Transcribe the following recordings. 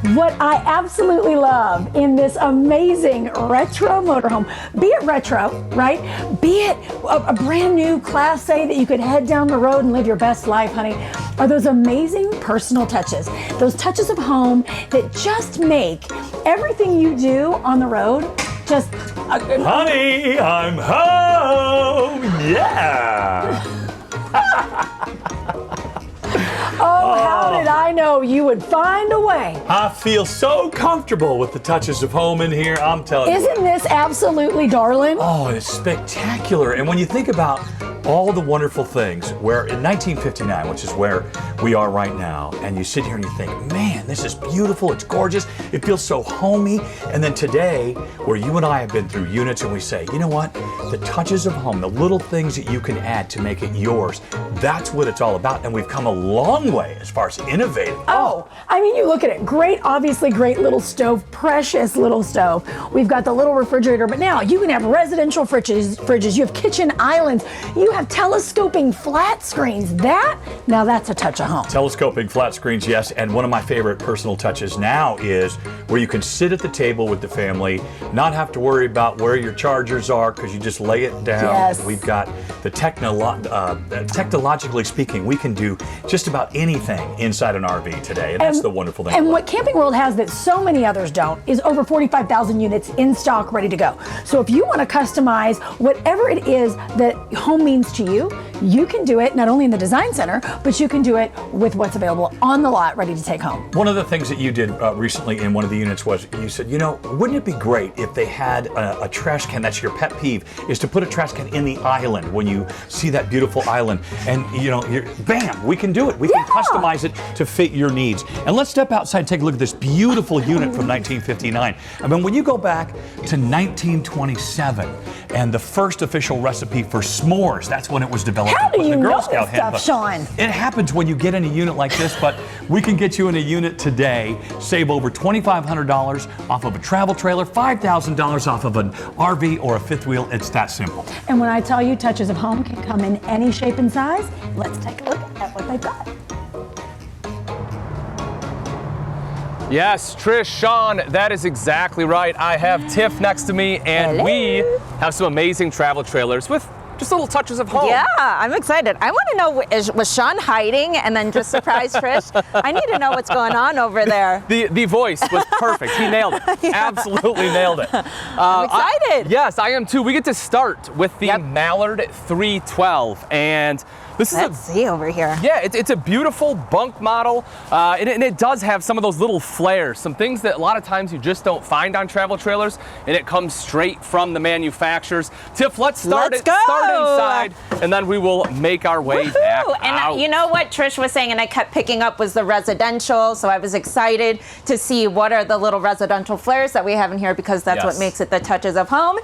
What I absolutely love in this amazing retro motorhome, be it retro, right? Be it a brand new Class A that you could head down the road and live your best life, honey, are those amazing personal touches. Those touches of home that just make everything you do on the road just... Honey, I'm home! Yeah! Oh, how did I know you would find a way? I feel so comfortable with the touches of home in here, I'm telling you. Isn't this absolutely darling? Oh, it's spectacular. And when you think about all the wonderful things, where in 1959, which is where we are right now, and you sit here and you think, man, this is beautiful, it's gorgeous, it feels so homey. And then today, where you and I have been through units and we say, you know what, the touches of home, the little things that you can add to make it yours, that's what it's all about. And we've come a long way as far as innovating. Oh, I mean, you look at it, great, obviously great little stove, precious little stove. We've got the little refrigerator, but now you can have residential fridges, you have kitchen islands, you have telescoping flat screens. Now that's a touch of home. Telescoping flat screens, yes, and one of my favorite personal touches now is where you can sit at the table with the family, not have to worry about where your chargers are because you just lay it down. Yes. We've got the technologically speaking, we can do just about anything inside an RV today, and that's the wonderful thing. And what Camping World has that so many others don't is over 45,000 units in stock, ready to go. So if you want to customize whatever it is that home means to you, you can do it not only in the design center, but you can do it with what's available on the lot, ready to take home. One of the things that you did recently in one of the units was you said, you know, wouldn't it be great if they had a trash can? That's your pet peeve, is to put a trash can in the island when you see that beautiful island. And, you know, bam, we can do it. We can customize it to fit your needs. And let's step outside and take a look at this beautiful unit from 1959. I mean, when you go back to 1927 and the first official recipe for s'mores, that's when it was developed. How do you the Girl know Scout this stuff, Sean? It happens when you get in a unit like this, but we can get you in a unit today, save over $2,500 off of a travel trailer, $5,000 off of an RV or a fifth wheel. It's that simple. And when I tell you touches of home can come in any shape and size, let's take a look at what they've got. Yes, Trish, Sean, that is exactly right. I have Tiff next to me, and we have some amazing travel trailers with just little touches of home. Yeah, I'm excited. I want to know, was Sean hiding and then just surprise Trish? I need to know what's going on over there. The voice was perfect. He nailed it. Yeah. Absolutely nailed it. I'm excited. Yes, I am too. We get to start with the Mallard 312, and this is Let's see over here. Yeah, it's a beautiful bunk model, and it does have some of those little flares, some things that a lot of times you just don't find on travel trailers, and it comes straight from the manufacturers. Tiff, let's start inside, and then we will make our way back out. And you know what Trish was saying, and I kept picking up, was the residential, so I was excited to see what are the little residential flares that we have in here, because that's what makes it the touches of home.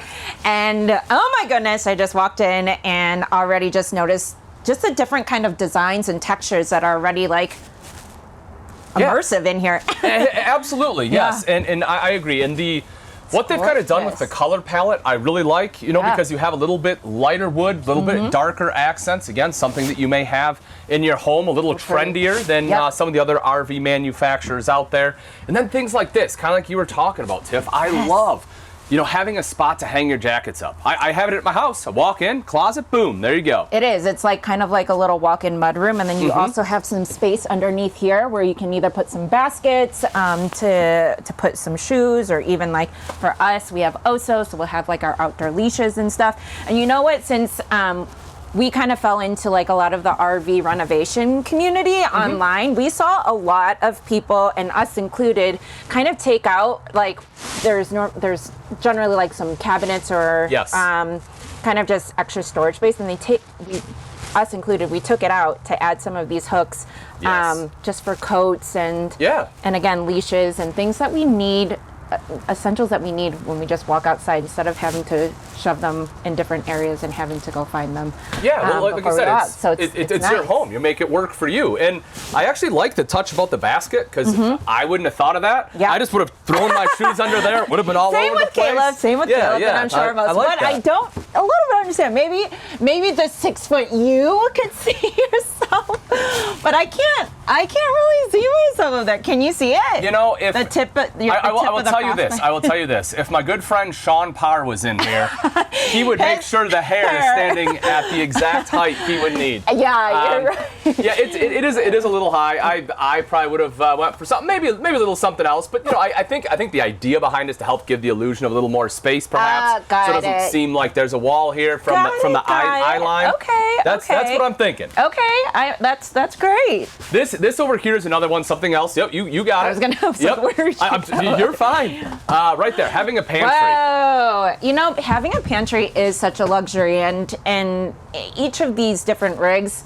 And oh my goodness, I just walked in and already just noticed just the different kind of designs and textures that are already like immersive in here. Absolutely, yes. And I agree. And what they've kind of done with the color palette, I really like, you know, because you have a little bit lighter wood, a little bit darker accents. Again, something that you may have in your home, a little trendier than some of the other RV manufacturers out there. And then things like this, kind of like you were talking about, Tiff. I love, you know, having a spot to hang your jackets up. I have it at my house. I walk in, closet, boom, there you go. It is. It's like kind of like a little walk-in mudroom, and then you also have some space underneath here where you can either put some baskets to put some shoes, or even like for us, we have Oso, so we'll have like our outdoor leashes and stuff. And you know what? Since we kind of fell into like a lot of the RV renovation community online, we saw a lot of people, and us included, kind of take out, like, there's generally like some cabinets or kind of just extra storage space, and us included, we took it out to add some of these hooks just for coats and again leashes and things that we need, essentials that we need when we just walk outside, instead of having to shove them in different areas and having to go find them. Yeah, well, like I said, it's nice. Your home. You make it work for you. And I actually like the touch about the basket, because I wouldn't have thought of that. Yeah. I just would have thrown my shoes under there. It would have been all over the place. Same with Caleb, and I'm sure most. But I don't a little bit understand. Maybe the 6 foot you could see yourself But I can't really see myself of that. Can you see it? You know, if the tip, I will tell you this. I will tell you this. If my good friend Sean Parr was in here, he would make sure the hair is standing at the exact height he would need. Yeah, you're right. Yeah, it is a little high. I probably would have went for something, maybe a little something else. But you know, I think the idea behind it is to help give the illusion of a little more space, perhaps, so it doesn't seem like there's a wall here from the eye line. Okay, that's what I'm thinking. Okay, that's great. This over here is another one, something else. Yep, you got it. I was gonna have some words. You're fine. Right there, having a pantry. Whoa, you know, having a pantry is such a luxury, and each of these different rigs,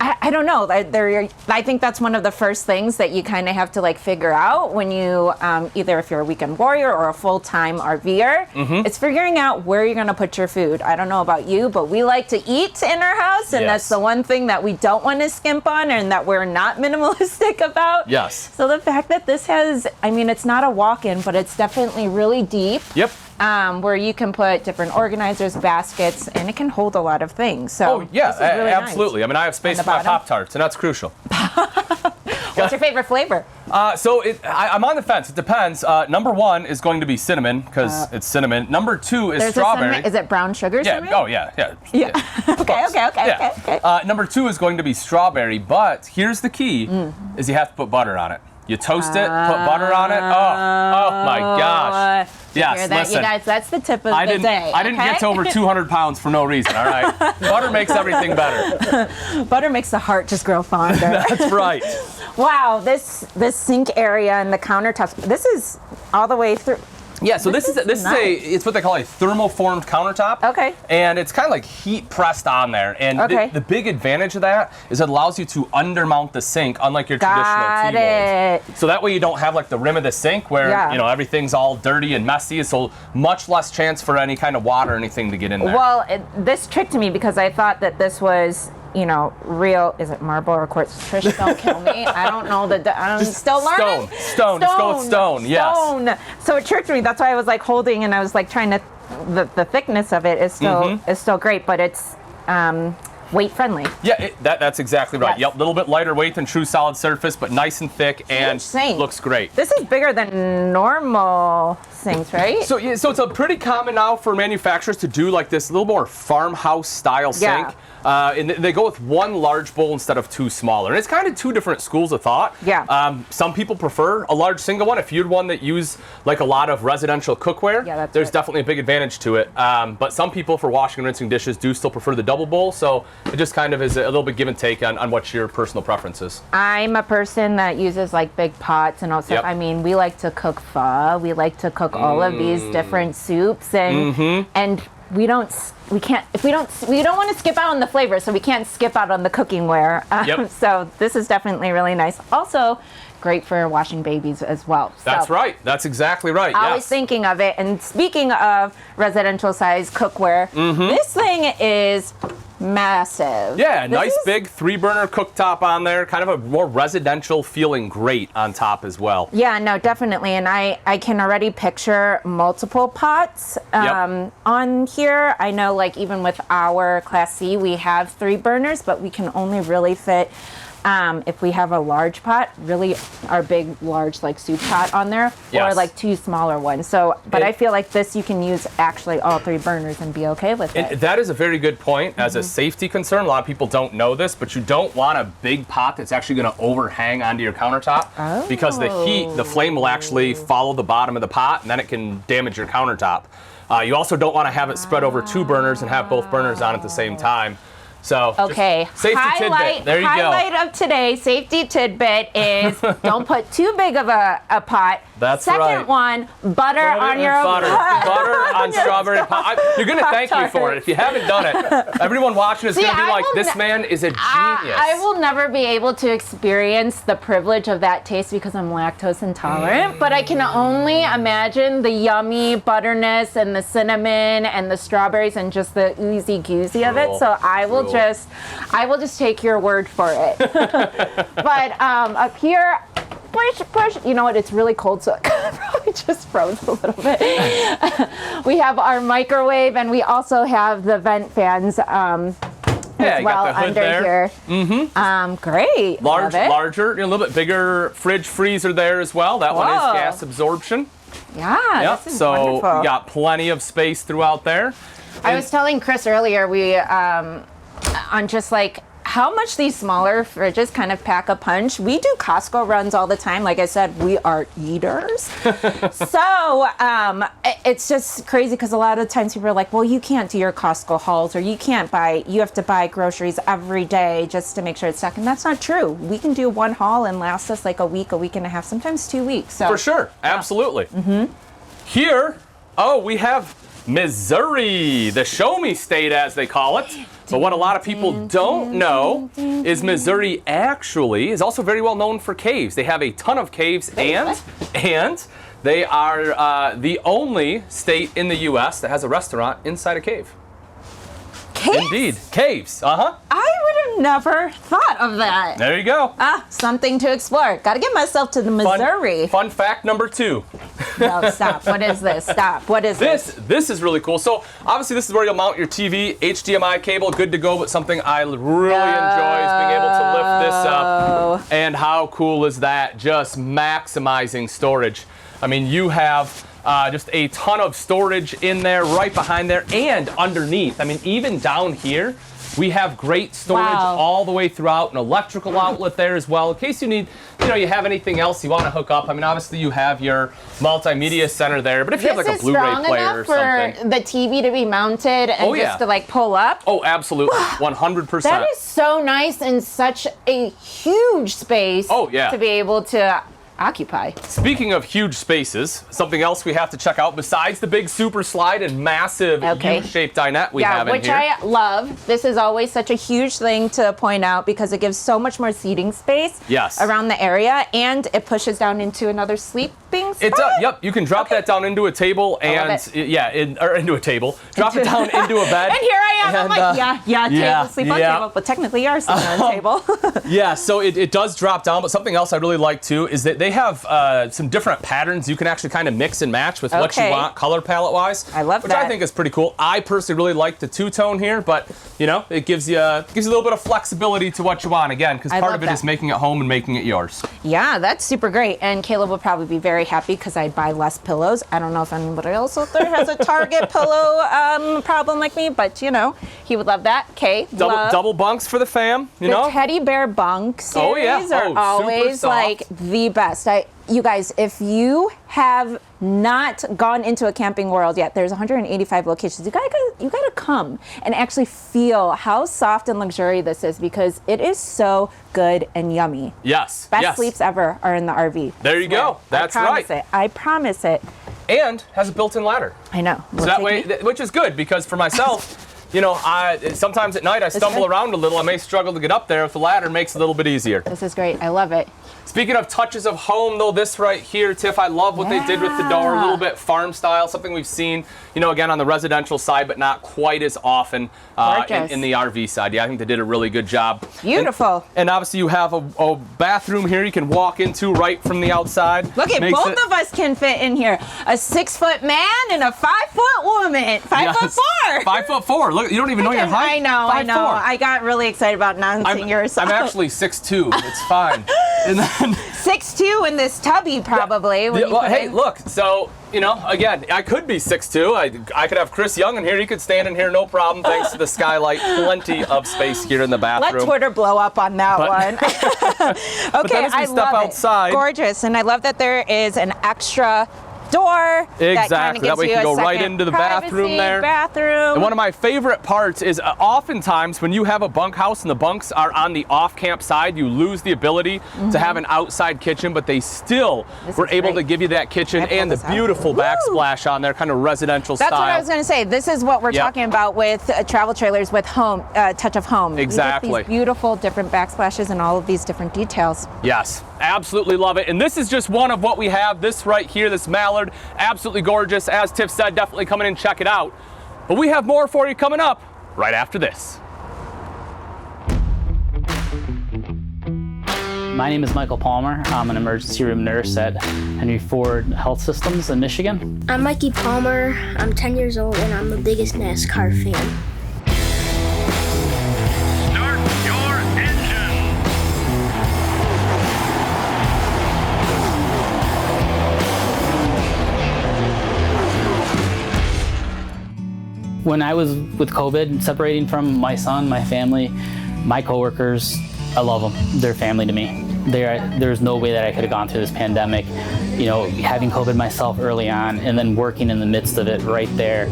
I don't know. I think that's one of the first things that you kind of have to like figure out when you either if you're a weekend warrior or a full-time RVer. It's figuring out where you're going to put your food. I don't know about you, but we like to eat in our house, and that's the one thing that we don't want to skimp on and that we're not minimalistic about. Yes. So the fact that this has, I mean, it's not a walk-in, but it's definitely really deep. Yep. Where you can put different organizers, baskets, and it can hold a lot of things. So this is really absolutely. Nice. I mean, I have space for my Pop-Tarts, and that's crucial. What's your favorite flavor? I'm on the fence. It depends. Number one is going to be cinnamon because it's cinnamon. Number two is strawberry. Is it brown sugar cinnamon? Oh yeah. Okay. Number two is going to be strawberry, but here's the key: is you have to put butter on it. You toast it, put butter on it. Oh my gosh. Yes, listen. You guys, that's the tip of the day. I didn't get to over 200 pounds for no reason, all right? Butter makes everything better. Butter makes the heart just grow fonder. That's right. Wow, this sink area and the countertops, this is all the way through. Yeah, so this is it's what they call a thermoformed countertop. Okay. And it's kind of like heat pressed on there. And the big advantage of that is it allows you to undermount the sink, unlike your traditional T-mold. So that way you don't have like the rim of the sink where you know everything's all dirty and messy. So much less chance for any kind of water or anything to get in there. Well, this tricked me because I thought that this was, you know, real. Is it marble or quartz? Trish, don't kill me. I don't know I'm still learning. Stone. Just go with stone. Yes. Stone. So it tricked me. That's why I was like holding, and I was like trying to. The thickness of it is still great, but it's weight friendly. Yeah, that's exactly right. Yes. Yep, a little bit lighter weight than true solid surface, but nice and thick and looks great. This is bigger than normal sinks, right? So it's a pretty common now for manufacturers to do like this little more farmhouse style sink. And they go with one large bowl instead of two smaller. And it's kind of two different schools of thought. Yeah. Some people prefer a large single one. If you're one that use like a lot of residential cookware, there's definitely a big advantage to it. But some people for washing and rinsing dishes do still prefer the double bowl. So it just kind of is a little bit give and take on what your personal preference is. I'm a person that uses like big pots and all stuff. Yep. I mean, we like to cook pho. We like to cook all of these different soups and we don't want to skip out on the flavor, so we can't skip out on the cooking-ware. So this is definitely really nice. Also, great for washing babies as well. That's right. That's exactly right. I was thinking of it. And speaking of residential size cookware, this thing is massive. Yeah, nice big 3-burner cooktop on there. Kind of a more residential feeling grate on top as well. Yeah, no, definitely. And I can already picture multiple pots on here. I know like even with our Class C, we have 3 burners, but we can only really fit if we have a large pot, really our big, large like soup pot on there, or like 2 smaller ones. So, but I feel like this you can use actually all 3 burners and be okay with it. That is a very good point. As a safety concern, a lot of people don't know this, but you don't want a big pot that's actually going to overhang onto your countertop because the flame will actually follow the bottom of the pot and then it can damage your countertop. You also don't want to have it spread over 2 burners and have both burners on at the same time. So, safety tidbit. There you go. Highlight of today, safety tidbit is don't put too big of a pot. That's Second one, butter on your butter on strawberry pie. You're going to thank me for it. If you haven't done it, everyone watching is going to be like, this man is a genius. I will never be able to experience the privilege of that taste because I'm lactose intolerant, but I can only imagine the yummy butterness and the cinnamon and the strawberries and just the oozy goozy of it. So I will just take your word for it. But up here, push. You know what? It's really cold, so it probably just froze a little bit. We have our microwave, and we also have the vent fans. And Yeah, as you well got the hood under there. here. Great. Love it. Larger, a little bit bigger fridge freezer there as well. That one is Whoa. gas absorption. Yeah, Yep. this is So wonderful. you got plenty of space throughout there. I was telling Chris earlier, we on just like how much these smaller fridges kind of pack a punch. We do Costco runs all the time. Like I said, we are eaters. So it's just crazy because a lot of times people are like, well, you can't do your Costco hauls, or you have to buy groceries every day just to make sure it's stocked. And that's not true. We can do one haul and last us like a week and a half, sometimes 2 weeks. So For sure, absolutely. Here, we have Missouri, the show me state as they call it. But what a lot of people don't know is Missouri actually is also very well known for caves. They have a ton of caves, and they are the only state in the U.S. that has a restaurant inside a cave. Caves? Indeed, caves. I would have never thought of that. There you go. Something to explore. Got to get myself to the Missouri. Fun fact number 2. No, stop. What is this? Stop. What is this? This is really cool. So obviously this is where you'll mount your TV, HDMI cable, good to go, but something I really enjoy is being able to lift this up. And how cool is that? Just maximizing storage. I mean, you have just a ton of storage in there, right behind there, and underneath. I mean, even down here, we have great storage all the way throughout, an electrical outlet there as well, in case you need, you have anything else you want to hook up. I mean, obviously you have your multimedia center there, but if you have like a Blu-ray player or something. For the TV to be mounted and just to like pull up. Oh, absolutely, 100%. That is so nice in such a huge space. Oh, yeah. To be able to occupy. Speaking of huge spaces, something else we have to check out besides the big super slide and massive U-shaped dinette we have in which here. I love. This is always such a huge thing to point out because it gives so much more seating space around the area, and it pushes down into another sleeping spot. It does. Yep, you can drop that down into a table and into a table. Drop it down into a bed. And here I am. I'm like, table, sleep on table, but technically you are sleeping on a table. Yeah, so it does drop down, but something else I really like too is that they have some different patterns you can actually kind of mix and match with what you want color palette wise. I love which that. I think is pretty cool. I personally really like the two-tone here, but it gives you a little bit of flexibility to what you want again, because part of it is making it home and making it yours. Yeah, that's super great. And Caleb will probably be very happy because I buy less pillows. I don't know if anybody else out there has a Target pillow problem like me, but he would love that. Okay, double bunks for the fam. The teddy bear bunk series are always like the best. You guys, if you have not gone into a Camping World yet, there's 185 locations. You gotta come and actually feel how soft and luxurious this is, because it is so good and yummy. Yes. Best sleeps ever are in the RV. There you go. That's right. I promise it. And has a built-in ladder. I know. So that way, which is good, because for myself, sometimes at night I stumble around a little. I may struggle to get up there. If the ladder makes it a little bit easier. This is great. I love it. Speaking of touches of home, though, this right here, Tiff, I love what they did with the door. A little bit farm style, something we've seen, again, on the residential side, but not quite as often in the RV side. Yeah, I think they did a really good job. Beautiful. And obviously you have a bathroom here you can walk into right from the outside. Look at both of us can fit in here. A 6-foot man and a 5-foot woman. 5'4". 5'4". Look, you don't even know your height. I know. 5'4". I got really excited about announcing yourself. I'm actually 6'2". It's fine. And then 6'2" in this tubby, probably. Hey, look. So, again, I could be 6'2". I could have Chris Young in here. He could stand in here, no problem, thanks to the skylight. Plenty of space here in the bathroom. Let Twitter blow up on that one. Okay, I love outside, it. Gorgeous. And I love that there is an extra door. Exactly. That way you can go right into the bathroom there. And one of my favorite parts is oftentimes when you have a bunkhouse and the bunks are on the off-camp side, you lose the ability to have an outside kitchen, but they still were able to give you that kitchen and the beautiful backsplash on there, kind of residential style. That's what I was going to say. This is what we're talking about with travel trailers with home, touch of home. Exactly. You get these beautiful different backsplashes and all of these different details. Yes, absolutely love it. And this is just one of what we have. This right here, this Mallard, absolutely gorgeous. As Tiff said, definitely come in and check it out. But we have more for you coming up right after this. My name is Michael Palmer. I'm an emergency room nurse at Henry Ford Health Systems in Michigan. I'm Mikey Palmer. I'm 10 years old and I'm the biggest NASCAR fan. When I was with COVID, separating from my son, my family, my coworkers, I love them. They're family to me. There's no way that I could have gone through this pandemic, you know, having COVID myself early on and then working in the midst of it right there.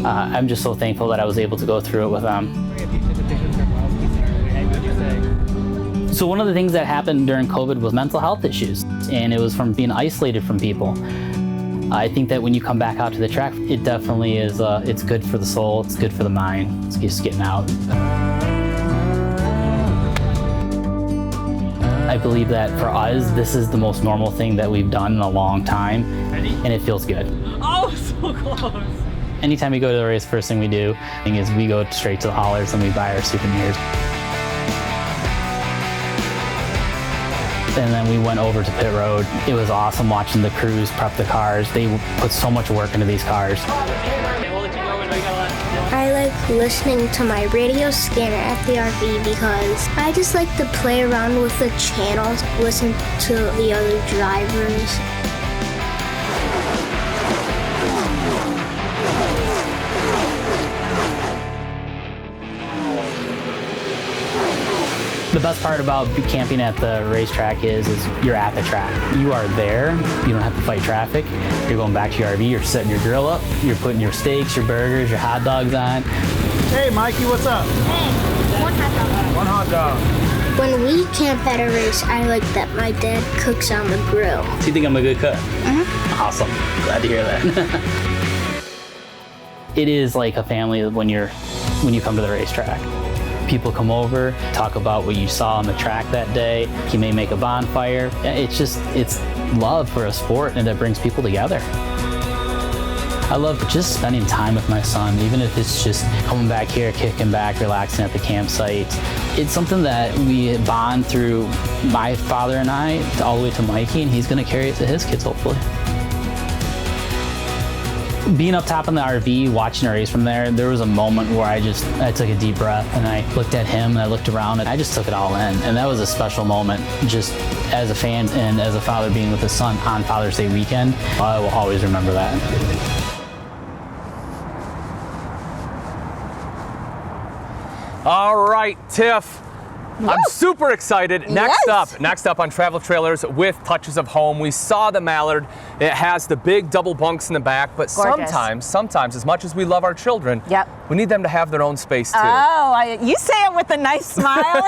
I'm just so thankful that I was able to go through it with them. So one of the things that happened during COVID was mental health issues, and it was from being isolated from people. I think that when you come back out to the track, it definitely is, it's good for the soul, it's good for the mind, it's just getting out. I believe that for us, this is the most normal thing that we've done in a long time, and it feels good. Oh, so close. Anytime we go to the race, first thing we do is we go straight to the haulers and we buy our souvenirs. And then we went over to pit road. It was awesome watching the crews prep the cars. They put so much work into these cars. I like listening to my radio scanner at the RV because I just like to play around with the channels, listen to the other drivers. The best part about camping at the racetrack is you're at the track. You are there. You don't have to fight traffic. You're going back to your RV. You're setting your grill up. You're putting your steaks, your burgers, your hot dogs on. Hey, Mikey, what's up? Hey, one hot dog. One hot dog. When we camp at a race, I like that my dad cooks on the grill. Do you think I'm a good cook? Mm-hmm. Awesome. Glad to hear that. It is like a family when you come to the racetrack. People come over, talk about what you saw on the track that day. You may make a bonfire. It's love for a sport, and that brings people together. I love just spending time with my son, even if it's just coming back here, kicking back, relaxing at the campsite. It's something that we bond through my father and I all the way to Mikey, and he's gonna carry it to his kids, hopefully. Being up top in the RV, watching a race from there was a moment where I took a deep breath and I looked at him and I looked around and I just took it all in. And that was a special moment, just as a fan and as a father being with his son on Father's Day weekend. I will always remember that. All right, Tiff. I'm super excited. Next up on Travel Trailers with Touches of Home, we saw the Mallard. It has the big double bunks in the back, but Gorgeous. sometimes, as much as we love our children, we need them to have their own space too. Oh, you say it with a nice smile.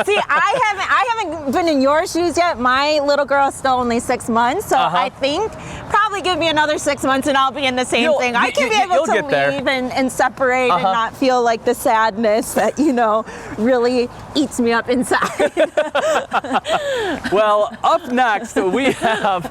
See, I haven't been in your shoes yet. My little girl is still only 6 months, so I think probably give me another 6 months and I'll be in the same thing. I can be able to leave and separate and not feel like the sadness that, really eats me up inside. Well, up next we have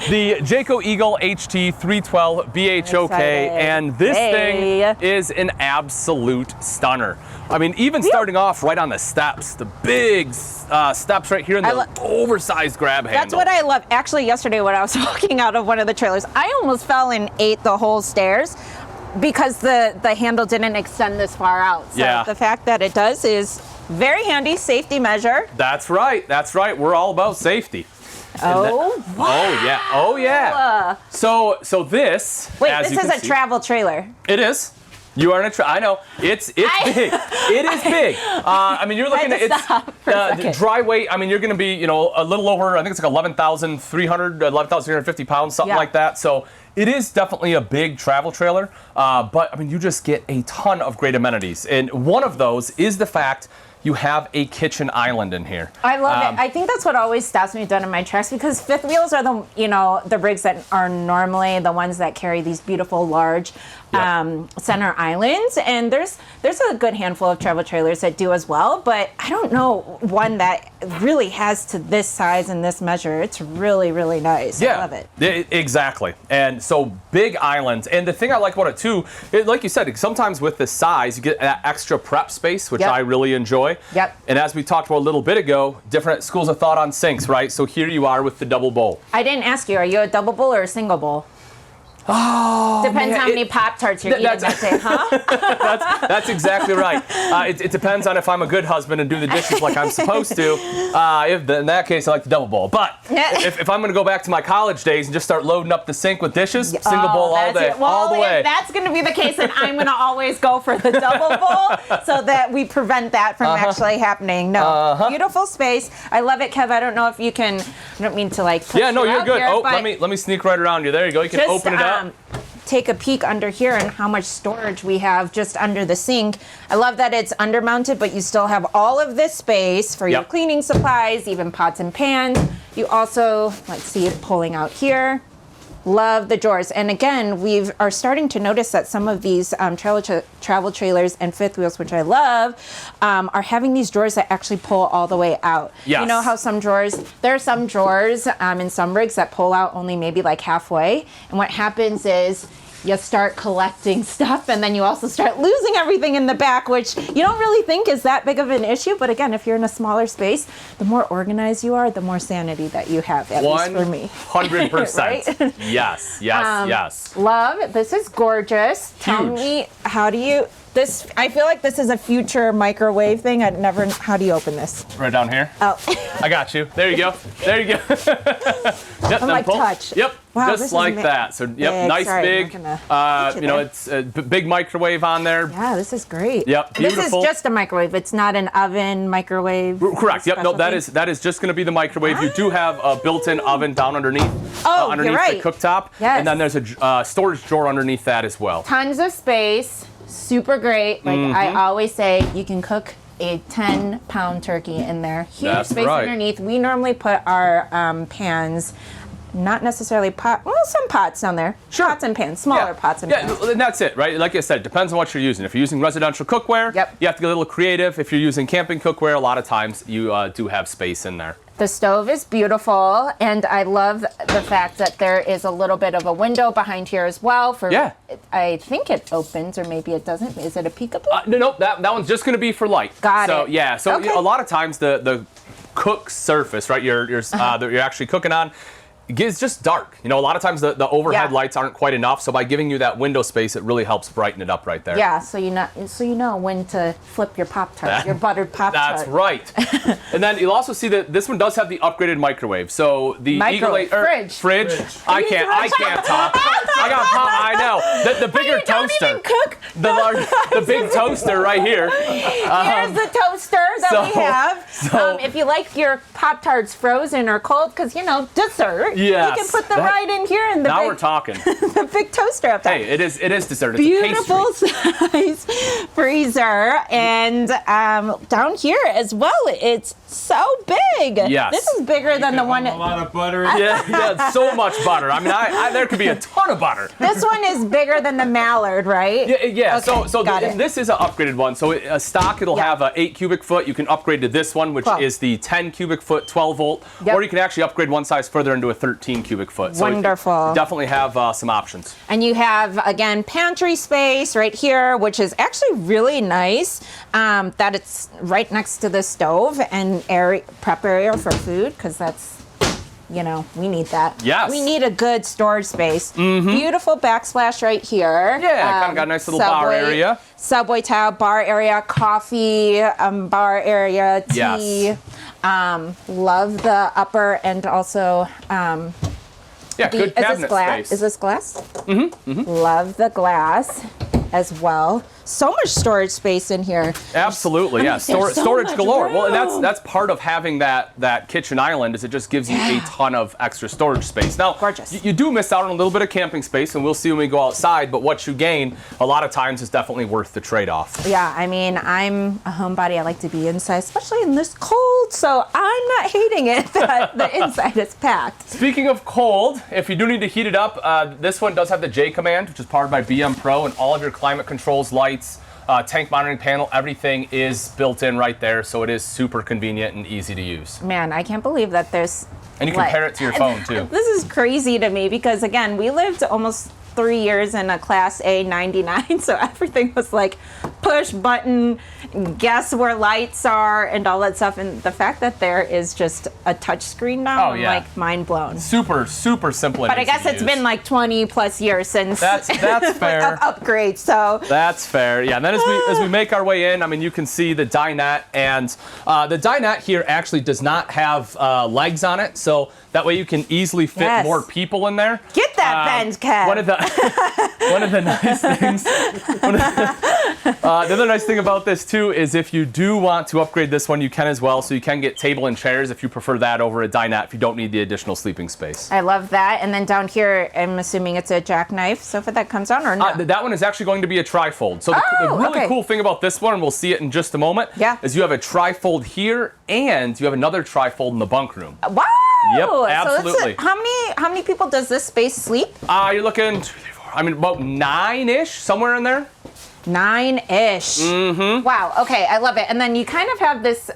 the Jayco Eagle HT312 BHOK, and this thing is an absolute stunner. I mean, even starting off right on the steps, the big steps right here, and the oversized grab handle. That's what I love. Actually, yesterday when I was walking out of one of the trailers, I almost fell and ate the whole stairs because the handle didn't extend this far out. So the fact that it does is very handy, safety measure. That's right. We're all about safety. Wow. Oh yeah. So this. Wait, this is a travel trailer. It is. You are in a I know. It's big. It is big. I mean, you're looking at the dry weight. I mean, you're going to be, a little over. I think it's like 11,350 pounds, something like that. So it is definitely a big travel trailer. But I mean, you just get a ton of great amenities, and one of those is the fact you have a kitchen island in here. I love it. I think that's what always stops me down in my tracks, because fifth wheels are the rigs that are normally the ones that carry these beautiful large center islands, and there's a good handful of travel trailers that do as well, but I don't know one that really has to this size and this measure. It's really, really nice. I love it. Exactly. And so big islands, and the thing I like about it too, like you said, sometimes with the size you get that extra prep space, which I really enjoy. And as we talked about a little bit ago, different schools of thought on sinks, right? So here you are with the double bowl. I didn't ask you, are you a double bowl or a single bowl? Depends how many Pop-Tarts you're eating that day, huh? That's exactly right. It depends on if I'm a good husband and do the dishes like I'm supposed to. In that case, I like the double bowl. But if I'm going to go back to my college days and just start loading up the sink with dishes, single bowl all day, well, all the way. If that's going to be the case, then I'm going to always go for the double bowl so that we prevent that from actually happening. No, beautiful space. I love it, Kev. I don't know if you can. I don't mean to like. Push No, you're good. Here, let me sneak right around you. There you go. You can open it up. Take a peek under here and how much storage we have just under the sink. I love that it's undermounted, but you still have all of this space for your cleaning supplies, even pots and pans. You also, let's see it pulling out here. Love the drawers. And again, we are starting to notice that some of these travel trailers and fifth wheels, which I love, are having these drawers that actually pull all the way out. Yes. You know how there are some drawers in some rigs that pull out only maybe like halfway. And what happens is you start collecting stuff, and then you also start losing everything in the back, which you don't really think is that big of an issue. But again, if you're in a smaller space, the more organized you are, the more sanity that you have, at least for me. 100%. Right? Yes. Love, this is gorgeous. Huge. Tell me, how do you, I feel like this is a future microwave thing. How do you open this? Right down here. Oh. I got you. There you go. Yep, I'm like touch. Yep, Wow, this just is like that. So, nice big, it's a big microwave on there. Yeah, this is great. Yep, beautiful. This is just a microwave. It's not an oven, microwave. Correct. Yep. No, that is just going to be the microwave. You do have a built-in oven down underneath. Underneath you're right. the cooktop. Yes. And then there's a storage drawer underneath that as well. Tons of space. Super great. Like I always say, you can cook a 10-pound turkey in there. Huge That's space right. underneath. We normally put our pans, not necessarily some pots down there. Sure. Pots and pans, smaller pots and pans. Yeah, and that's it, right? Like I said, it depends on what you're using. If you're using residential cookware, you have to get a little creative. If you're using camping cookware, a lot of times you do have space in there. The stove is beautiful, and I love the fact that there is a little bit of a window behind here as well. I think it opens, or maybe it doesn't. Is it a peekaboo? No, that one's just going to be for light. Got it. Yeah, so Okay. a lot of times the cook surface, right, that you're actually cooking on, it's just dark. A lot of times the overhead lights aren't quite enough, so by giving you that window space, it really helps brighten it up right there. Yeah, so you know when to flip your Pop-Tart, your buttered Pop-Tart. That's right. And then you'll also see that this one does have the upgraded microwave. So the fridge. I can't talk. I know. The bigger toaster. Don't even cook. The big toaster right here. Here's the toaster that we have. If you like your Pop-Tarts frozen or cold, because dessert. Yes. You can put them right in here in the now we're talking. the big toaster up there. Hey, it is dessert. It's Beautiful a pastry. size freezer, and down here as well. It's so big. Yes. This is bigger than the one. A lot of butter. Yeah, so much butter. I mean, there could be a ton of butter. This one is bigger than the Mallard, right? Yeah. Okay, So got it. this is an upgraded one. So stock, it'll have a 8 cubic foot. You can upgrade to this one, which is the 10 cubic foot, 12 volt, or you can actually upgrade one size further into a 13 cubic foot. So Wonderful. you definitely have some options. And you have, again, pantry space right here, which is actually really nice, that it's right next to the stove and prep area for food, because that's, we need that. Yes. We need a good storage space. Beautiful backsplash right here. Yeah, kind of got a nice little bar area. Subway tile, bar area, coffee, bar area, tea. Yes. Love the upper and also good cabinet space. Is this glass? Love the glass as well. So much storage space in here. Absolutely, yeah. There's so Storage much galore. room. Well, and that's part of having that kitchen island, is it just gives you a ton of extra storage space. Now, gorgeous. You do miss out on a little bit of camping space, and we'll see when we go outside, but what you gain a lot of times is definitely worth the trade-off. Yeah, I mean, I'm a homebody. I like to be inside, especially in this cold, so I'm not hating it that the inside is packed. Speaking of cold, if you do need to heat it up, this one does have the J command, which is powered by BM Pro, and all of your climate controls, lights, tank monitoring panel, everything is built in right there, so it is super convenient and easy to use. Man, I can't believe that there's... And you can pair it to your phone, too. This is crazy to me because, again, we lived almost 3 years in a Class A 99, so everything was like push button, guess where lights are, and all that stuff. And the fact that there is just a touch screen now, I'm like mind blown. Super, super simple. But I guess it's been like 20 plus years since that's fair. upgrade. So that's fair. Yeah. And then as we make our way in, I mean, you can see the dinette, and the dinette here actually does not have legs on it, so that way you can easily fit more people in there. Get that bench, Kev. One of the nice things. The other nice thing about this too is if you do want to upgrade this one, you can as well. So you can get table and chairs if you prefer that over a dinette if you don't need the additional sleeping space. I love that. And then down here, I'm assuming it's a jackknife sofa that comes on, or no? That one is actually going to be a trifold. So the really cool thing about this one, and we'll see it in just a moment, is you have a trifold here and you have another trifold in the bunk room. Wow! Yep, absolutely. So how many people does this space sleep? You're looking, 2, 3, 4, I mean, about 9-ish, somewhere in there. 9-ish. Mm-hmm. Wow, okay, I love it. And then you kind of have this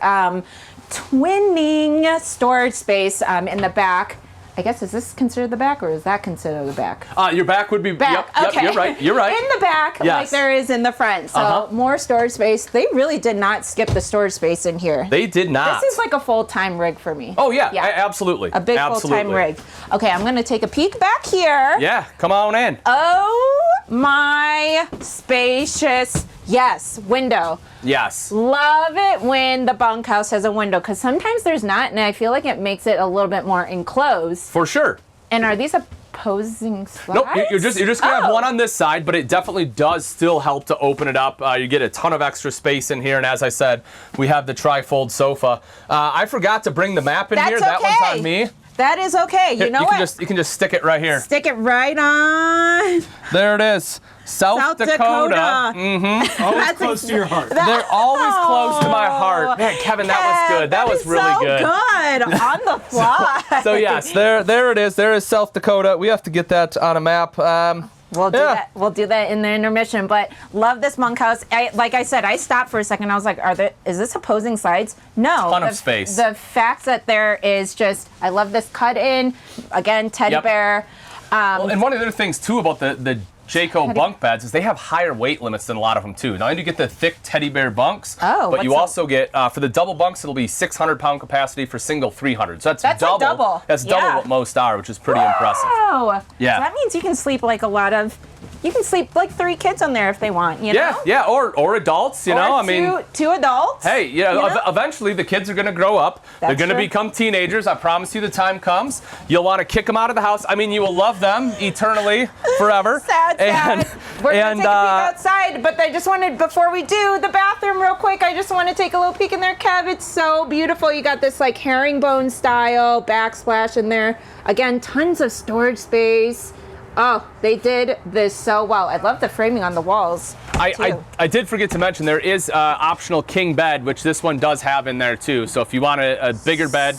twinning storage space in the back. I guess, is this considered the back, or is that considered the back? Your back would be, back. Yep, Okay. you're right. In the back, like there is in the front. So more storage space. They really did not skip the storage space in here. They did not. This is like a full-time rig for me. Oh, yeah. Absolutely. A big full-time rig. Okay, I'm gonna take a peek back here. Yeah, come on in. Oh my spacious, yes, window. Yes. Love it when the bunkhouse has a window, because sometimes there's not, and I feel like it makes it a little bit more enclosed. For sure. And are these opposing slides? Nope, you're just gonna have one on this side, but it definitely does still help to open it up. You get a ton of extra space in here, and as I said, we have the trifold sofa. I forgot to bring the map in here. That one's on me. That is okay. You know what? You can just stick it right here. Stick it right on. There it is. South Dakota. Mm-hmm. Always close to your heart. They're always close to my heart. Man, Kevin, that was good. That was really good. Good. On the fly. So yes, there it is. There is South Dakota. We have to get that on a map. We'll do that. We'll do that in the intermission. But love this bunkhouse. Like I said, I stopped for a second. I was like, is this opposing sides? No. Ton of space. The fact that there is just, I love this cut in. Again, teddy bear. And one of the other things too about the Jayco bunk beds is they have higher weight limits than a lot of them too. Not only do you get the thick teddy bear bunks, but you also get, for the double bunks, it'll be 600 pound capacity, for single 300. So that's double. Double. That's double what most are, which is pretty impressive. Wow. Yeah. So that means you can sleep like you can sleep like 3 kids on there if they want, you know? Yeah, or adults, you know, I mean. Two adults. Hey, eventually the kids are going to grow up. They're going to become teenagers. I promise you the time comes. You'll want to kick them out of the house. I mean, you will love them eternally, forever. Sad. We're going to take a peek outside, but I just wanted, before we do the bathroom real quick, I just want to take a little peek in there, Kev. It's so beautiful. You got this like herringbone style backsplash in there. Again, tons of storage space. Oh, they did this so well. I love the framing on the walls. I did forget to mention there is optional king bed, which this one does have in there too. So if you want a bigger bed,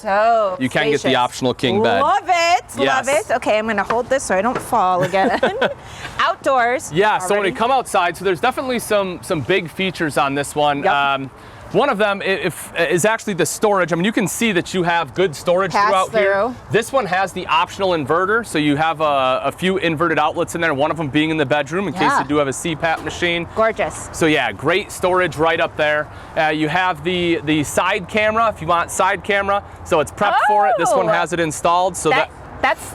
you can get the optional king bed. Love it. Love it. Okay, I'm going to hold this so I don't fall again. Outdoors. Yeah, so when we come outside, so there's definitely some big features on this one. Yep. One of them is actually the storage. I mean, you can see that you have good storage throughout here. This one has the optional inverter, so you have a few inverted outlets in there, one of them being in the bedroom in case you do have a CPAP machine. Gorgeous. So yeah, great storage right up there. You have the side camera if you want side camera, so it's prepped for it. This one has it installed. So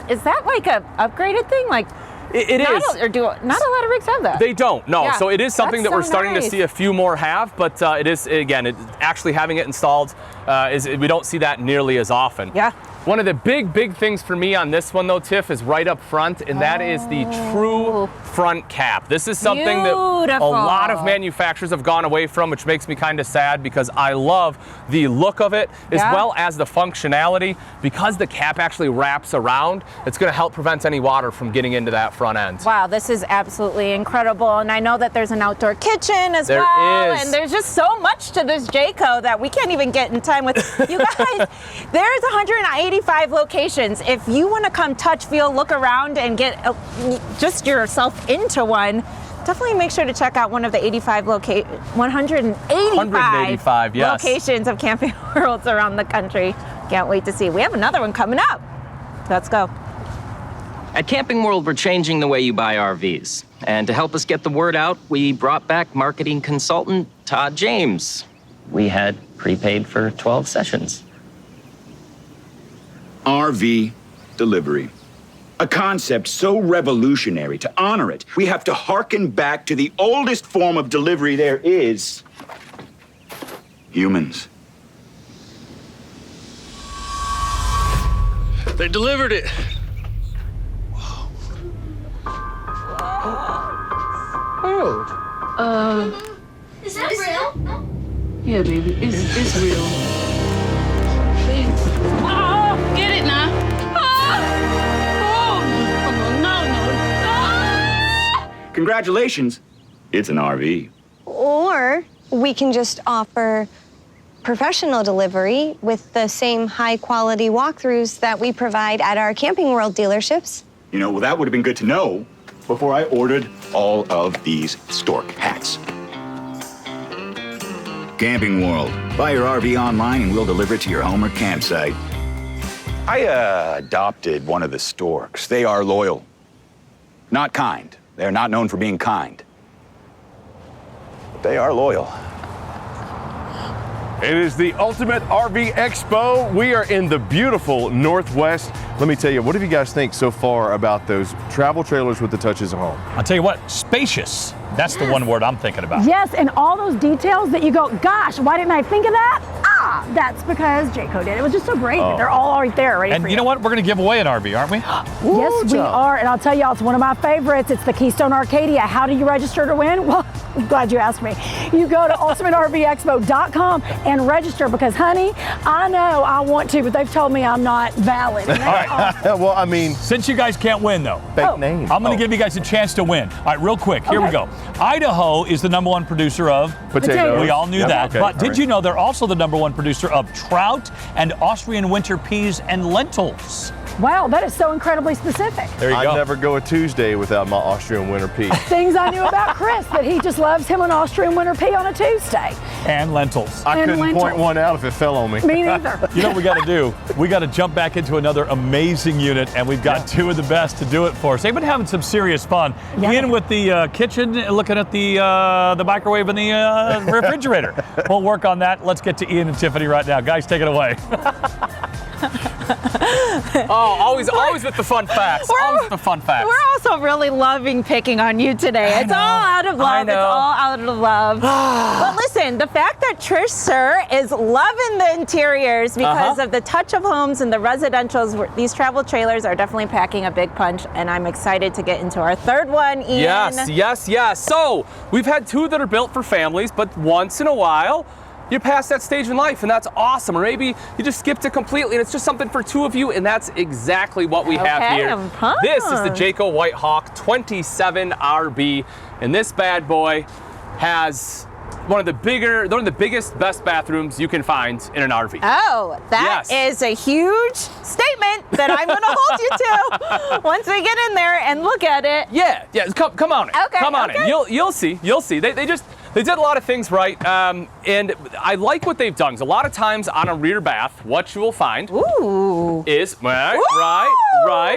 is that like a upgraded thing? Like, it is. Not a lot of rigs have that. They don't, no. Yeah. So it is something that we're starting to see a few more have, but it is, again, actually having it installed, we don't see that nearly as often. Yeah. One of the big things for me on this one though, Tiff, is right up front, and that is the true front cap. This is something that a lot of manufacturers have gone away from, which makes me kind of sad because I love the look of it as well as the functionality. Because the cap actually wraps around, it's going to help prevent any water from getting into that front end. Wow, this is absolutely incredible. And I know that there's an outdoor kitchen as well. There is. And there's just so much to this Jayco that we can't even get in time with. You guys, there's 185 locations. If you want to come touch, feel, look around and get just yourself into one, definitely make sure to check out one of the 185 locations of Camping Worlds around the country. Can't wait to see. We have another one coming up. Let's go. At Camping World, we're changing the way you buy RVs. And to help us get the word out, we brought back marketing consultant Todd James. We had prepaid for 12 sessions. RV delivery. A concept so revolutionary, to honor it, we have to hearken back to the oldest form of delivery there is. Humans. They delivered it. Is that real? Yeah, baby, it's real. Oh, get it now. No. Congratulations, it's an RV. Or we can just offer professional delivery with the same high-quality walkthroughs that we provide at our Camping World dealerships. You know, well, that would have been good to know before I ordered all of these stork hats. Camping World. Buy your RV online and we'll deliver it to your home or campsite. I adopted one of the storks. They are loyal. Not kind. They're not known for being kind. But they are loyal. It is the ultimate RV Expo. We are in the beautiful Northwest. Let me tell you, what do you guys think so far about those travel trailers with the touches of home? I'll tell you what, spacious. That's the one word I'm thinking about. Yes, and all those details that you go, gosh, why didn't I think of that? That's because Jayco did. It was just so great that they're all right there ready for And you know what? We're going to give away an RV, aren't we? Yes, we are. And I'll tell y'all, it's one of my favorites. It's the Keystone Arcadia. How do you register to win? Well, I'm glad you asked me. You go to ultimatervexpo.com and register because, honey, I know I want to, but they've told me I'm not valid. All right. Well, I mean, since you guys can't win, though, fake name. I'm going to give you guys a chance to win. All right, real quick. Here we go. Idaho is the #1 producer of potatoes. We all knew that. Okay. But did you know they're also the #1 producer of trout and Austrian winter peas and lentils? Wow, that is so incredibly specific. There you go. I never go a Tuesday without my Austrian winter pea. Things I knew about Chris, that he just loves him an Austrian winter pea on a Tuesday. And lentils. I couldn't point one out if it fell on me. Me neither. You know what we got to do? We got to jump back into another amazing unit, and we've got two of the best to do it for us. They've been having some serious fun. Yeah. Ian with the kitchen, looking at the microwave and the refrigerator. We'll work on that. Let's get to Ian and Tiffany right now. Guys, take it away. Oh, always with the fun facts. Always with the fun facts. We're also really loving picking on you today. It's all out of love. It's all out of love. But listen, the fact that Trish Sir is loving the interiors because of the touch of homes and the residentials, these travel trailers are definitely packing a big punch, and I'm excited to get into our third one, Ian. Yes. So we've had two that are built for families, but once in a while, you're past that stage in life, and that's awesome. Or maybe you just skipped it completely, and it's just something for two of you, and that's exactly what we have here. I'm pumped. This is the Jayco White Hawk 27 RB, and this bad boy has one of the biggest, best bathrooms you can find in an RV. Oh, that is a huge statement that I'm going to hold you to once we get in there and look at it. Yeah. Come on in. Okay, come on in. You'll see. They did a lot of things right, and I like what they've done. 'Cause a lot of times on a rear bath, what you will find is right.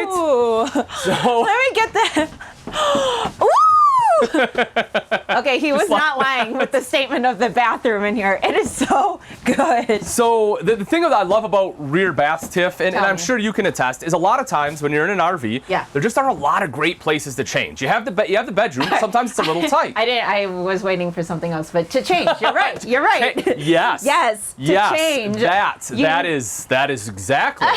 So let me get that. Ooh! Okay, he was not lying with the statement of the bathroom in here. It is so good. So the thing that I love about rear baths, Tiff, and I'm sure you can attest, is a lot of times when you're in an RV, there just aren't a lot of great places to change. You have the bedroom, but sometimes it's a little tight. I was waiting for something else, but to change. You're right. Yes. To change. That is exactly.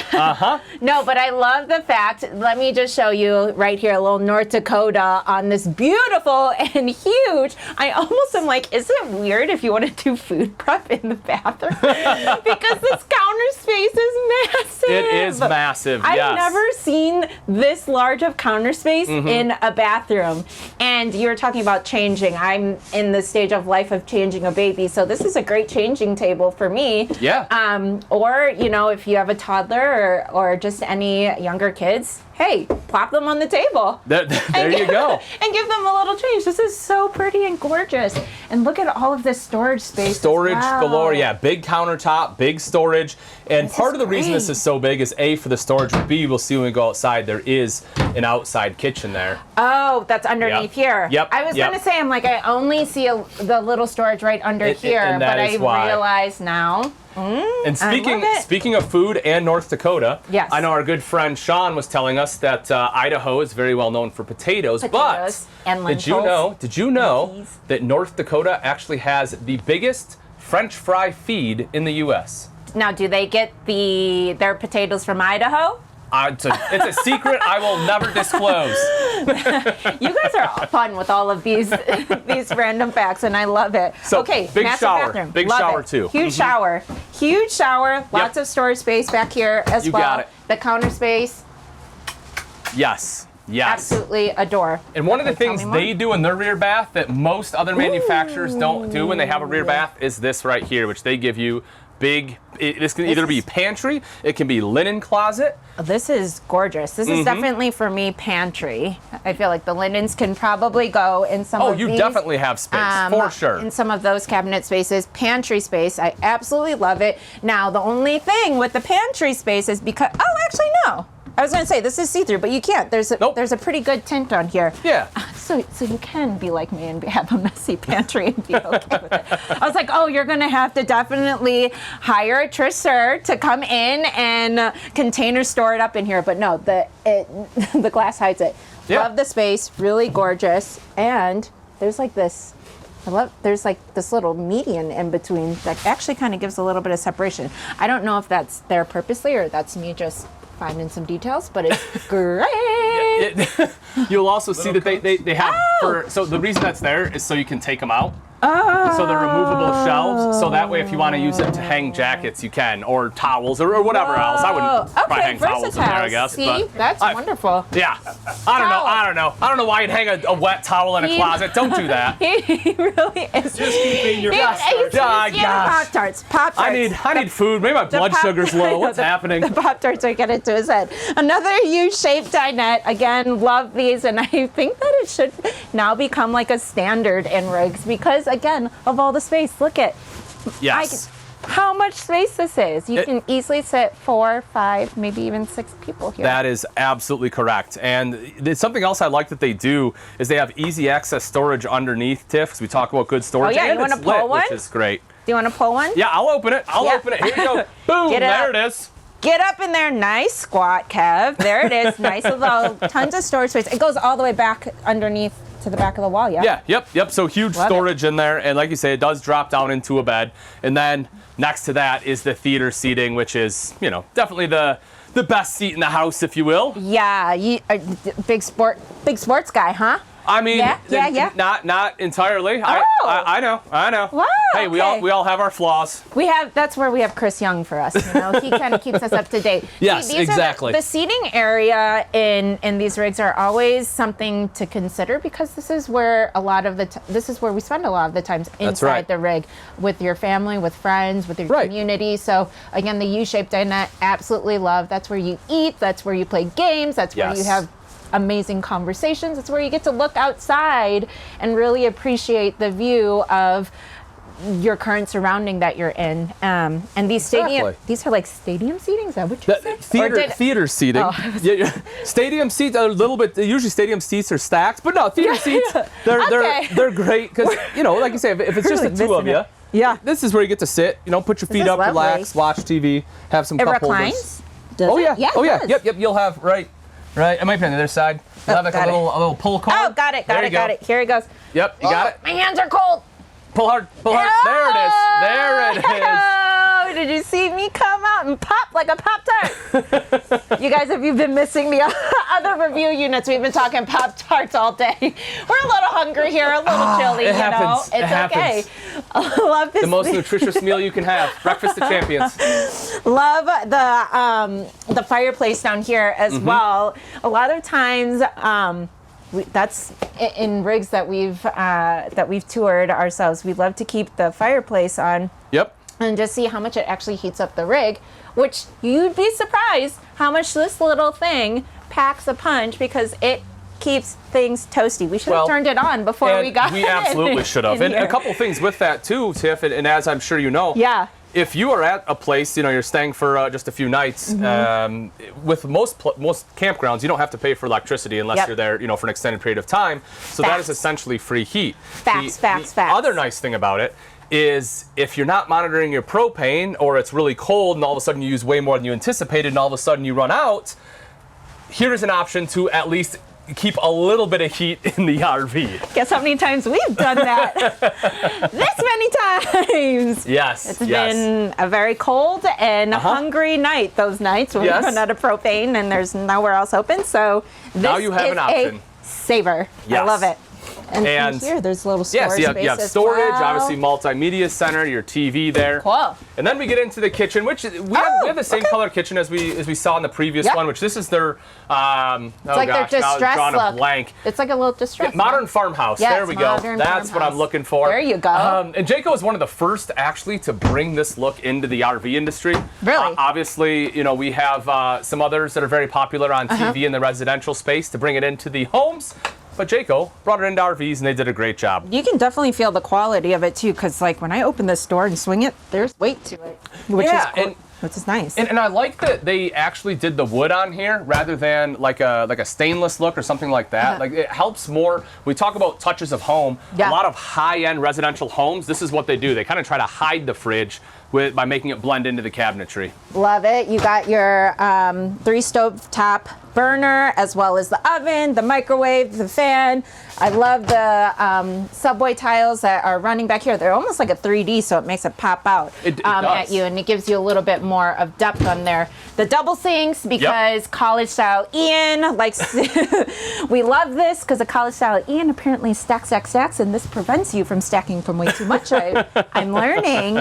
No, but I love the fact. Let me just show you right here, a little North Dakota on this beautiful and huge. I almost am like, is it weird if you want to do food prep in the bathroom? Because this counter space is massive. It is massive. I've never seen this large of counter space in a bathroom. And you were talking about changing. I'm in the stage of life of changing a baby, so this is a great changing table for me. Yeah. Or if you have a toddler or just any younger kids, hey, plop them on the table. There you go. And give them a little change. This is so pretty and gorgeous. And look at all of this storage space. Storage galore, yeah. Big countertop, big storage. And This part is of the reason this great. is so big is A, for the storage, but B, we'll see when we go outside, there is an outside kitchen there. Oh, that's underneath here. Yep, I was yep. going to say, I'm like, I only see the little storage right under here, and that but I is why. realize now. And I love it. speaking of food and North Dakota, Yes. I know our good friend Sean was telling us that Idaho is very well known for potatoes, Potatoes and did you know that North Dakota actually has the biggest French fry feed in the U.S.? Now, do they get their potatoes from Idaho? It's a secret I will never disclose. You guys are fun with all of these random facts, and I love it. So, okay, big massive shower. bathroom. Big Love shower, it. too. Huge shower. Huge shower. Lots of storage space back here as You well. got it. The counter space, Yes. absolutely adore. And one of the Okay, tell things me more. they do in their rear bath that most other manufacturers don't do when they have a rear bath is this right here, which they give you big. This can either be pantry, it can be linen closet. This is gorgeous. This is definitely for me pantry. I feel like the linens can probably go in some Oh, of you these. definitely have space, for sure. In some of those cabinet spaces, pantry space, I absolutely love it. Now, the only thing with the pantry space is because, actually no. I was going to say this is see-through, but you can't. There's a pretty good tint on here. Yeah. So you can be like me and have a messy pantry and be okay with it. I was like, oh, you're going to have to definitely hire a trisser to come in and container store it up in here. But no, the glass hides it. Yeah. Love the space, really gorgeous. And there's like this. There's like this little median in between that actually kind of gives a little bit of separation. I don't know if that's there purposely or that's me just finding some details, but it's great. You'll also see that they have so the reason that's there is so you can take them out. Oh. So they're removable shelves, so that way if you want to use it to hang jackets, you can, or towels, or whatever else. I wouldn't probably hang towels in there, I guess. See, but that's wonderful. Yeah, I don't know why you'd hang a wet towel in a closet. Don't do that. He really is. Just keeping your Pop-Tarts. I need food. Maybe my blood sugar's low. What's happening? The Pop-Tarts are getting to his head. Another U-shaped dinette. Again, love these, and I think that it should now become like a standard in rigs because, again, of all the space. Look at how much space this is. You can easily sit 4, 5, maybe even 6 people here. That is absolutely correct. And there's something else I like that they do is they have easy access storage underneath, Tiff, because we talk about good storage. Oh, yeah, and you wanna it's pull lit, one? which is great. Do you want to pull one? Yeah, I'll open it. I'll open it. Here you go. Boom, there it is. Get up in there, nice squat, Kev. There it is, nice little, tons of storage space. It goes all the way back underneath to the back of the wall, yeah? Yeah, yep. So huge storage in there, and like you say, it does drop down into a bed. And then next to that is the theater seating, which is, definitely the best seat in the house, if you will. Yeah, big sports guy, huh? I mean, yeah. Not entirely. Oh. I know. Wow, Hey, we all have our flaws. That's where we have Chris Young for us. He kind of keeps us up to date. Yes, See, these exactly. The seating area in these rigs are always something to consider because this is where this is where we spend a lot of the times inside the rig with your family, with friends, with your community. So again, the U-shaped dinette, absolutely love. That's where you eat. That's where you play games. That's where you have amazing conversations. It's where you get to look outside and really appreciate the view of your current surrounding that you're in. And these these are like stadium seating. Is that what you said? Theater seating. Oh. Stadium seats are a little bit. Usually, stadium seats are stacked, but no, theater seats. They're great because like you say, if it's just the two of you, this is where you get to sit. Put your feet up, relax, watch TV, have some cup holders. Does it? Oh yeah. Yep. You'll have right. It might be on the other side. You'll have like a little pull cord. Oh, got it. Here it goes. Yep, you got it. My hands are cold. Pull hard. There it is. Oh, did you see me come out and pop like a Pop-Tart? You guys, if you've been missing the other review units, we've been talking Pop-Tarts all day. We're a little hungry here, a little chilly, it happens. It's okay. I love this. The most nutritious meal you can have. Breakfast of champions. Love the fireplace down here as well. A lot of times, that's in rigs that we've toured ourselves. We love to keep the fireplace on. Yep. And just see how much it actually heats up the rig, which you'd be surprised how much this little thing packs a punch because it keeps things toasty. We should have turned it on before we got We absolutely should have. And a couple things with that too, Tiff, and as I'm sure you know. Yeah. If you are at a place, you're staying for just a few nights, with most campgrounds, you don't have to pay for electricity unless you're there, for an extended period of time. So that is essentially free heat. Facts. The other nice thing about it is if you're not monitoring your propane or it's really cold and all of a sudden you use way more than you anticipated and all of a sudden you run out, here is an option to at least keep a little bit of heat in the RV. Guess how many times we've done that? This many times. Yes. It's been a very cold and hungry night, those nights when we run out of propane and there's nowhere else open. So this now you have is an option. A saver. Yes. I love it. And here, there's a little storage you space have as storage, well. obviously multimedia center, your TV there. Cool. And then we get into the kitchen, which we have the same color kitchen as we saw in the previous one, which this is their their distress look. Blank. It's like a little distress. Modern farmhouse. Yes, there we go. That's what I'm looking for. There you go. And Jayco is one of the first actually to bring this look into the RV industry. Really? Obviously, we have some others that are very popular on TV in the residential space to bring it into the homes. But Jayco brought it into RVs and they did a great job. You can definitely feel the quality of it too, because like when I open this door and swing it, there's weight to it, which is cool. Which is nice. And I like that they actually did the wood on here rather than like a stainless look or something like that. Like it helps more. We talk about touches of home. A lot of high-end residential homes, this is what they do. They kind of try to hide the fridge by making it blend into the cabinetry. Love it. You got your 3 stove top burner, as well as the oven, the microwave, the fan. I love the subway tiles that are running back here. They're almost like a 3D, so it makes it pop out at you, and it gives you a little bit more of depth on there. The double sinks, because college style Ian likes, we love this because the college style Ian apparently stacks, and this prevents you from stacking from way too much. I'm learning.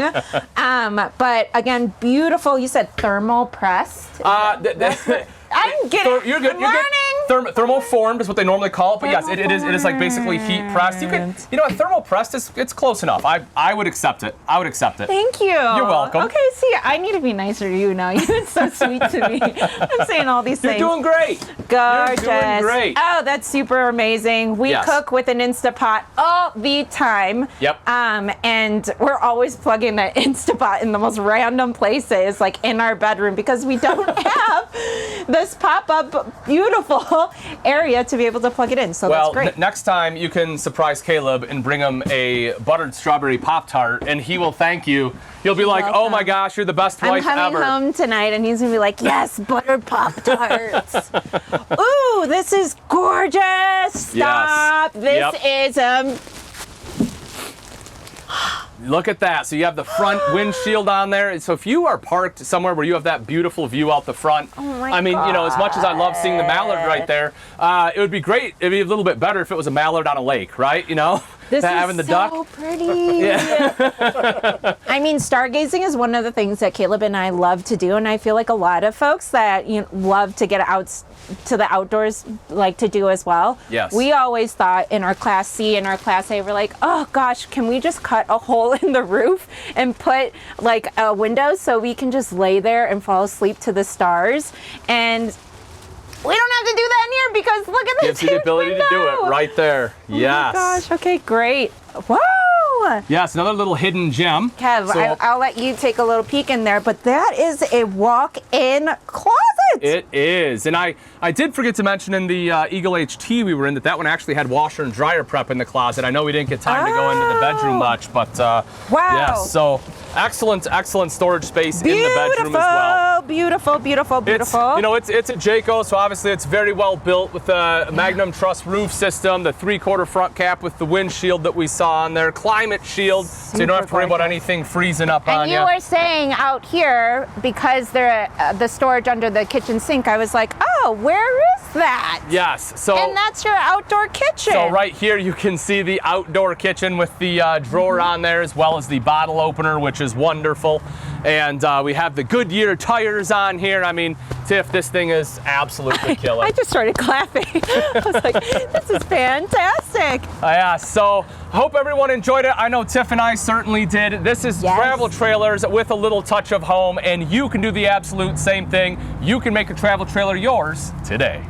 But again, beautiful. You said thermal pressed. I'm getting. You're good. I'm learning. Thermal formed is what they normally call it, but yes, it is like basically heat pressed. You can, a thermal pressed it's close enough. I would accept it. Thank you. You're welcome. Okay, see, I need to be nicer to you now. You've been so sweet to me. I'm saying all these things. You're doing great. Gorgeous. You're doing great. Oh, that's super amazing. We cook with an Instapot all the time. Yep. And we're always plugging that Instapot in the most random places, like in our bedroom, because we don't have this pop-up beautiful area to be able to plug it in. So that's great. Next time you can surprise Caleb and bring him a buttered strawberry Pop-Tart, and he will thank you. He'll be like, "Oh my gosh, you're the best wife ever." I'm coming home tonight, and he's gonna be like, "Yes, buttered Pop-Tarts." Ooh, this is gorgeous. Stop. Yes. This is Look at that. So you have the front windshield on there. So if you are parked somewhere where you have that beautiful view out the front, I mean, as much as I love seeing the Mallard right there, it would be great. It'd be a little bit better if it was a Mallard on a lake, right? This having is the duck. so pretty. I mean, stargazing is one of the things that Caleb and I love to do, and I feel like a lot of folks that love to get out to the outdoors like to do as well. Yes. We always thought in our Class C and our Class A, we're like, oh gosh, can we just cut a hole in the roof and put like a window so we can just lay there and fall asleep to the stars? And we don't have to do that in here because look at this. Gives you the ability to do it right there. Yes. Oh my gosh. Okay, great. Whoa. Yes, another little hidden gem. Kev, I'll let you take a little peek in there, but that is a walk-in closet. It is. And I did forget to mention in the Eagle HT we were in that one actually had washer and dryer prep in the closet. I know we didn't get time to go into the bedroom much, but wow. Yes, so excellent storage space in the bedroom as well. Beautiful. It's a Jayco, so obviously it's very well built with a Magnum Truss roof system, the 3/4 front cap with the windshield that we saw on there, climate shield, so you don't have to worry about anything freezing up on you. And you were saying out here, because the storage under the kitchen sink, I was like, oh, where is that? Yes. And that's your outdoor kitchen. So right here you can see the outdoor kitchen with the drawer on there, as well as the bottle opener, which is wonderful. And we have the Goodyear tires on here. I mean, Tiff, this thing is absolutely killer. I just started clapping. I was like, this is fantastic. Yeah, so I hope everyone enjoyed it. I know Tiff and I certainly did. This is travel trailers with a little touch of home, and you can do the absolute same thing. You can make a travel trailer yours today.